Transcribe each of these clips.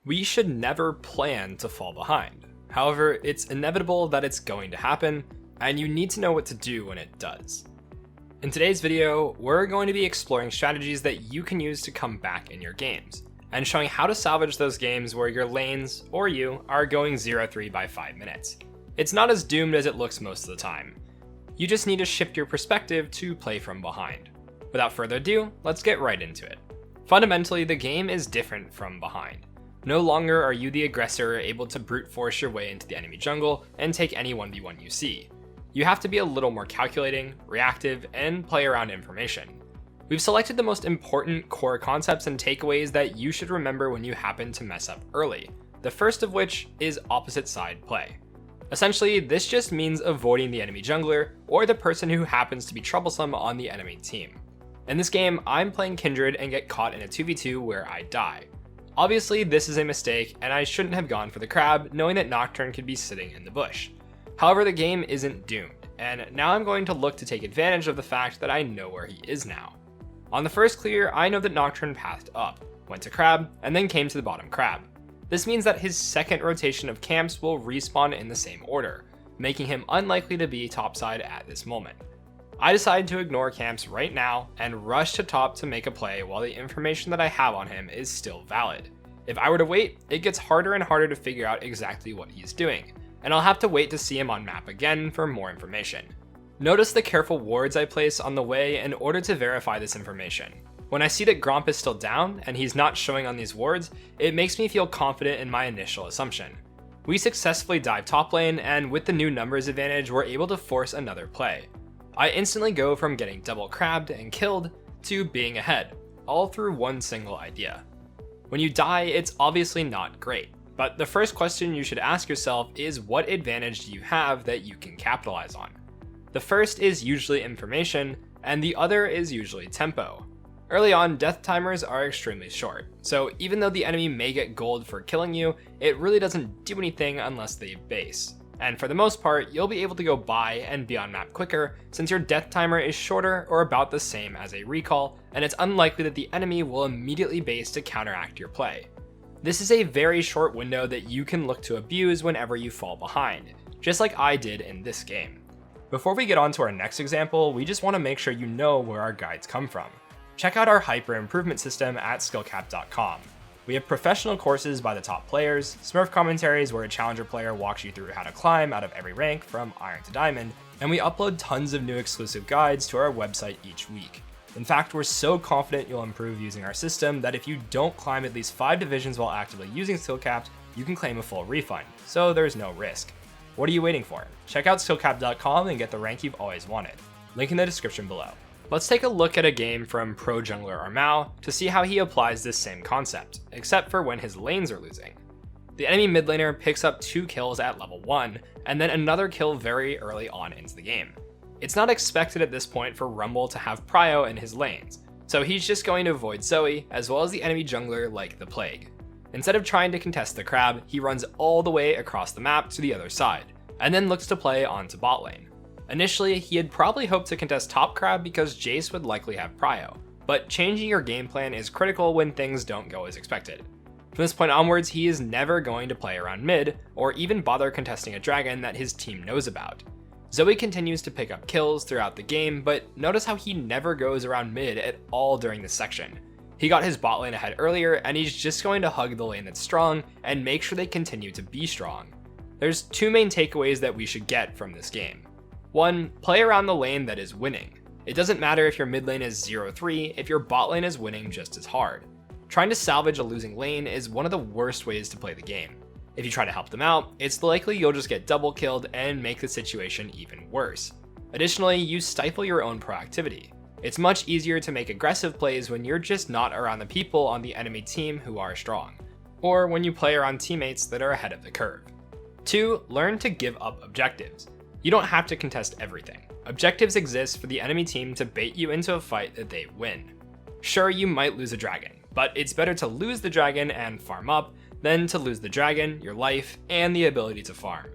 We should never plan to fall behind. However, it's inevitable that it's going to happen, and you need to know what to do when it does. In today's video, we're going to be exploring strategies that you can use to come back in your games, and showing how to salvage those games where your lanes, or you, are going 0-3 by 5 minutes. It's not as doomed as it looks most of the time. You just need to shift your perspective to play from behind. Without further ado, let's get right into it. Fundamentally, the game is different from behind. No longer are you the aggressor able to brute force your way into the enemy jungle and take any 1v1 you see. You have to be a little more calculating, reactive, and play around information. We've selected the most important core concepts and takeaways that you should remember when you happen to mess up early, the first of which is opposite side play. Essentially, this just means avoiding the enemy jungler or the person who happens to be troublesome on the enemy team. In this game, I'm playing Kindred and get caught in a 2v2 where I die. Obviously, this is a mistake and I shouldn't have gone for the crab, knowing that Nocturne could be sitting in the bush. However, the game isn't doomed, and now I'm going to look to take advantage of the fact that I know where he is now. On the first clear, I know that Nocturne pathed up, went to crab, and then came to the bottom crab. This means that his second rotation of camps will respawn in the same order, making him unlikely to be topside at this moment. I decided to ignore camps right now and rush to top to make a play while the information that I have on him is still valid. If I were to wait, it gets harder and harder to figure out exactly what he's doing, and I'll have to wait to see him on map again for more information. Notice the careful wards I place on the way in order to verify this information. When I see that Gromp is still down and he's not showing on these wards, it makes me feel confident in my initial assumption. We successfully dive top lane, and with the new numbers advantage, we're able to force another play. I instantly go from getting double crabbed and killed to being ahead, all through one single idea. When you die, it's obviously not great, but the first question you should ask yourself is what advantage do you have that you can capitalize on? The first is usually information, and the other is usually tempo. Early on, death timers are extremely short, so even though the enemy may get gold for killing you, it really doesn't do anything unless they base. And for the most part, you'll be able to go by and be on map quicker since your death timer is shorter or about the same as a recall, and it's unlikely that the enemy will immediately base to counteract your play. This is a very short window that you can look to abuse whenever you fall behind, just like I did in this game. Before we get on to our next example, we just want to make sure you know where our guides come from. Check out our hyper improvement system at SkillCapped.com. We have professional courses by the top players, Smurf commentaries where a challenger player walks you through how to climb out of every rank from Iron to Diamond, and we upload tons of new exclusive guides to our website each week. In fact, we're so confident you'll improve using our system that if you don't climb at least 5 divisions while actively using SkillCapped, you can claim a full refund, so there's no risk. What are you waiting for? Check out SkillCapped.com and get the rank you've always wanted. Link in the description below. Let's take a look at a game from pro jungler Armao to see how he applies this same concept, except for when his lanes are losing. The enemy mid laner picks up 2 kills at level 1, and then another kill very early on into the game. It's not expected at this point for Rumble to have prio in his lanes, so he's just going to avoid Zoe as well as the enemy jungler like the plague. Instead of trying to contest the crab, he runs all the way across the map to the other side, and then looks to play onto bot lane. Initially, he had probably hoped to contest top crab because Jace would likely have prio, but changing your game plan is critical when things don't go as expected. From this point onwards, he is never going to play around mid, or even bother contesting a dragon that his team knows about. Zoe continues to pick up kills throughout the game, but notice how he never goes around mid at all during this section. He got his bot lane ahead earlier, and he's just going to hug the lane that's strong and make sure they continue to be strong. There's 2 main takeaways that we should get from this game. 1. Play around the lane that is winning. It doesn't matter if your mid lane is 0-3 if your bot lane is winning just as hard. Trying to salvage a losing lane is one of the worst ways to play the game. If you try to help them out, it's likely you'll just get double killed and make the situation even worse. Additionally, you stifle your own proactivity. It's much easier to make aggressive plays when you're just not around the people on the enemy team who are strong, or when you play around teammates that are ahead of the curve. 2. Learn to give up objectives. You don't have to contest everything. Objectives exist for the enemy team to bait you into a fight that they win. Sure, you might lose a dragon, but it's better to lose the dragon and farm up than to lose the dragon, your life, and the ability to farm.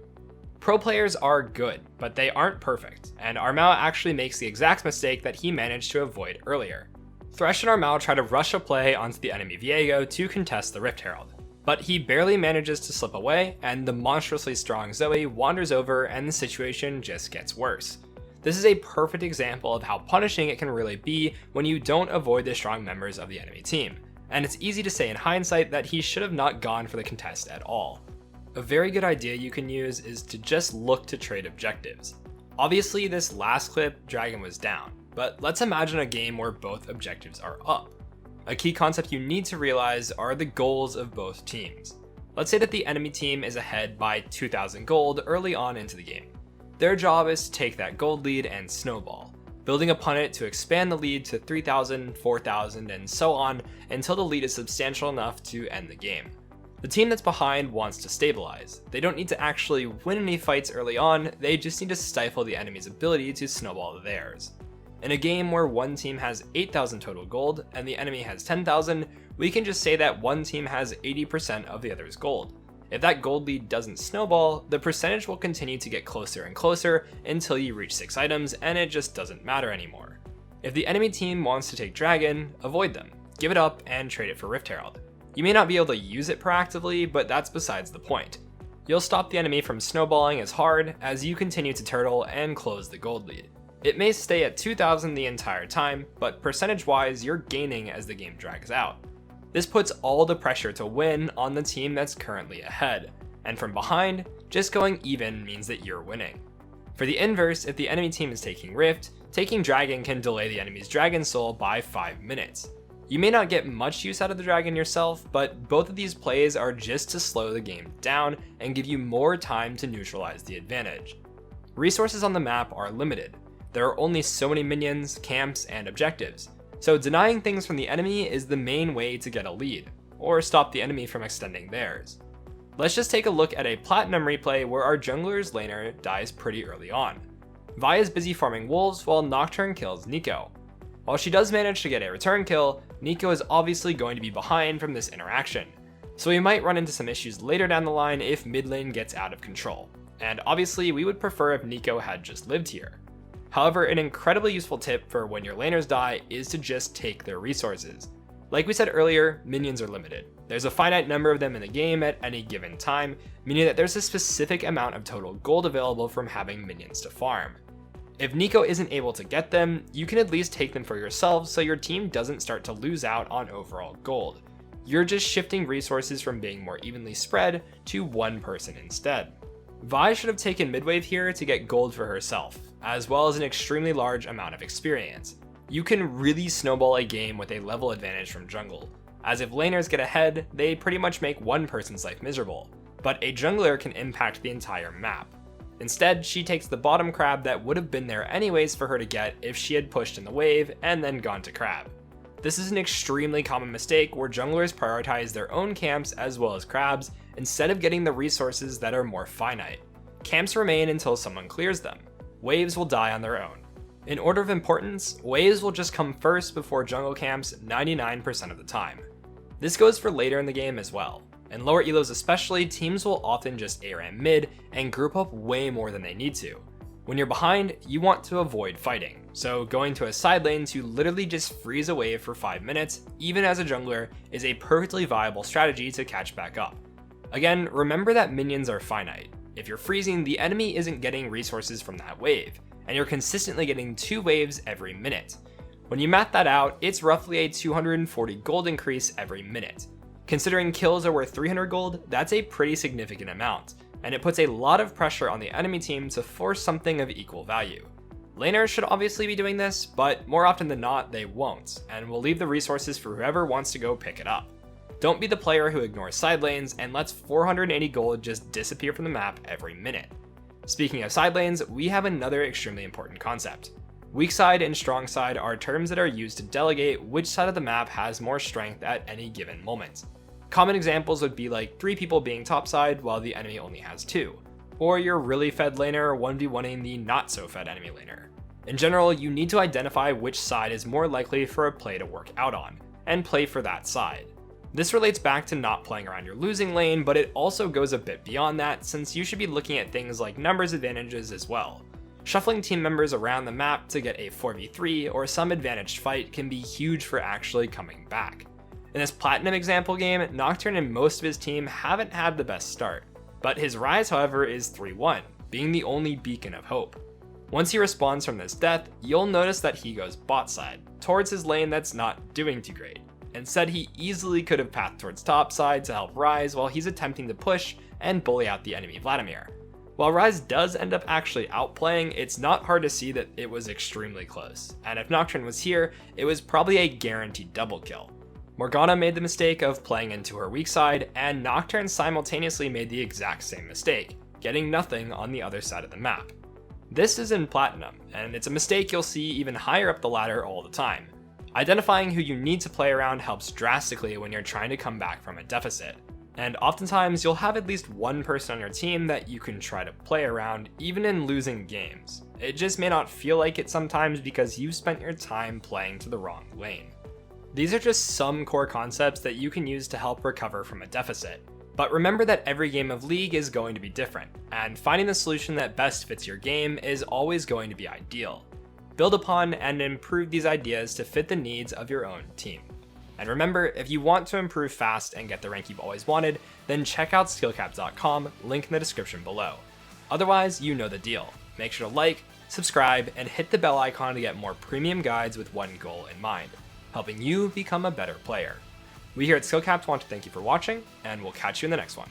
Pro players are good, but they aren't perfect, and Armao actually makes the exact mistake that he managed to avoid earlier. Thresh and Armao try to rush a play onto the enemy Viego to contest the Rift Herald. But he barely manages to slip away, and the monstrously strong Zoe wanders over and the situation just gets worse. This is a perfect example of how punishing it can really be when you don't avoid the strong members of the enemy team, and it's easy to say in hindsight that he should have not gone for the contest at all. A very good idea you can use is to just look to trade objectives. Obviously this last clip, Dragon was down, but let's imagine a game where both objectives are up. A key concept you need to realize are the goals of both teams. Let's say that the enemy team is ahead by 2,000 gold early on into the game. Their job is to take that gold lead and snowball, building upon it to expand the lead to 3,000, 4,000, and so on until the lead is substantial enough to end the game. The team that's behind wants to stabilize. They don't need to actually win any fights early on, they just need to stifle the enemy's ability to snowball theirs. In a game where one team has 8,000 total gold and the enemy has 10,000, we can just say that one team has 80% of the other's gold. If that gold lead doesn't snowball, the percentage will continue to get closer and closer until you reach 6 items and it just doesn't matter anymore. If the enemy team wants to take Dragon, avoid them, give it up and trade it for Rift Herald. You may not be able to use it proactively, but that's besides the point. You'll stop the enemy from snowballing as hard as you continue to turtle and close the gold lead. It may stay at 2,000 the entire time, but percentage-wise, you're gaining as the game drags out. This puts all the pressure to win on the team that's currently ahead, and from behind, just going even means that you're winning. For the inverse, if the enemy team is taking Rift, taking Dragon can delay the enemy's Dragon Soul by 5 minutes. You may not get much use out of the Dragon yourself, but both of these plays are just to slow the game down and give you more time to neutralize the advantage. Resources on the map are limited. There are only so many minions, camps, and objectives, so denying things from the enemy is the main way to get a lead, or stop the enemy from extending theirs. Let's just take a look at a platinum replay where our jungler's laner dies pretty early on. Vi is busy farming wolves while Nocturne kills Nico. While she does manage to get a return kill, Nico is obviously going to be behind from this interaction, so we might run into some issues later down the line if mid lane gets out of control, and obviously we would prefer if Nico had just lived here. However, an incredibly useful tip for when your laners die is to just take their resources. Like we said earlier, minions are limited. There's a finite number of them in the game at any given time, meaning that there's a specific amount of total gold available from having minions to farm. If Nico isn't able to get them, you can at least take them for yourself so your team doesn't start to lose out on overall gold. You're just shifting resources from being more evenly spread to one person instead. Vi should have taken midwave here to get gold for herself, as well as an extremely large amount of experience. You can really snowball a game with a level advantage from jungle, as if laners get ahead, they pretty much make one person's life miserable, but a jungler can impact the entire map. Instead, she takes the bottom crab that would have been there anyways for her to get if she had pushed in the wave and then gone to crab. This is an extremely common mistake where junglers prioritize their own camps as well as crabs instead of getting the resources that are more finite. Camps remain until someone clears them. Waves will die on their own. In order of importance, waves will just come first before jungle camps 99% of the time. This goes for later in the game as well. In lower elos especially, teams will often just ARAM mid and group up way more than they need to. When you're behind, you want to avoid fighting, so going to a side lane to literally just freeze a wave for 5 minutes, even as a jungler, is a perfectly viable strategy to catch back up. Again, remember that minions are finite. If you're freezing, the enemy isn't getting resources from that wave, and you're consistently getting 2 waves every minute. When you math that out, it's roughly a 240 gold increase every minute. Considering kills are worth 300 gold, that's a pretty significant amount, and it puts a lot of pressure on the enemy team to force something of equal value. Laners should obviously be doing this, but more often than not, they won't, and will leave the resources for whoever wants to go pick it up. Don't be the player who ignores side lanes and lets 480 gold just disappear from the map every minute. Speaking of side lanes, we have another extremely important concept. Weak side and strong side are terms that are used to delegate which side of the map has more strength at any given moment. Common examples would be like 3 people being topside while the enemy only has 2, or your really fed laner 1v1ing the not so fed enemy laner. In general, you need to identify which side is more likely for a play to work out on, and play for that side. This relates back to not playing around your losing lane, but it also goes a bit beyond that since you should be looking at things like numbers advantages as well. Shuffling team members around the map to get a 4v3 or some advantaged fight can be huge for actually coming back. In this Platinum example game, Nocturne and most of his team haven't had the best start, but his rise, however, is 3-1, being the only beacon of hope. Once he respawns from this death, you'll notice that he goes bot side, towards his lane that's not doing too great. Instead, he easily could have pathed towards top side to help Rise while he's attempting to push and bully out the enemy Vladimir. While Rise does end up actually outplaying, it's not hard to see that it was extremely close, and if Nocturne was here, it was probably a guaranteed double kill. Morgana made the mistake of playing into her weak side, and Nocturne simultaneously made the exact same mistake, getting nothing on the other side of the map. This is in Platinum, and it's a mistake you'll see even higher up the ladder all the time. Identifying who you need to play around helps drastically when you're trying to come back from a deficit. And oftentimes you'll have at least one person on your team that you can try to play around even in losing games. It just may not feel like it sometimes because you've spent your time playing to the wrong lane. These are just some core concepts that you can use to help recover from a deficit. But remember that every game of League is going to be different, and finding the solution that best fits your game is always going to be ideal. Build upon and improve these ideas to fit the needs of your own team. And remember, if you want to improve fast and get the rank you've always wanted, then check out SkillCapped.com, link in the description below. Otherwise, you know the deal. Make sure to like, subscribe, and hit the bell icon to get more premium guides with one goal in mind, helping you become a better player. We here at SkillCapped want to thank you for watching, and we'll catch you in the next one.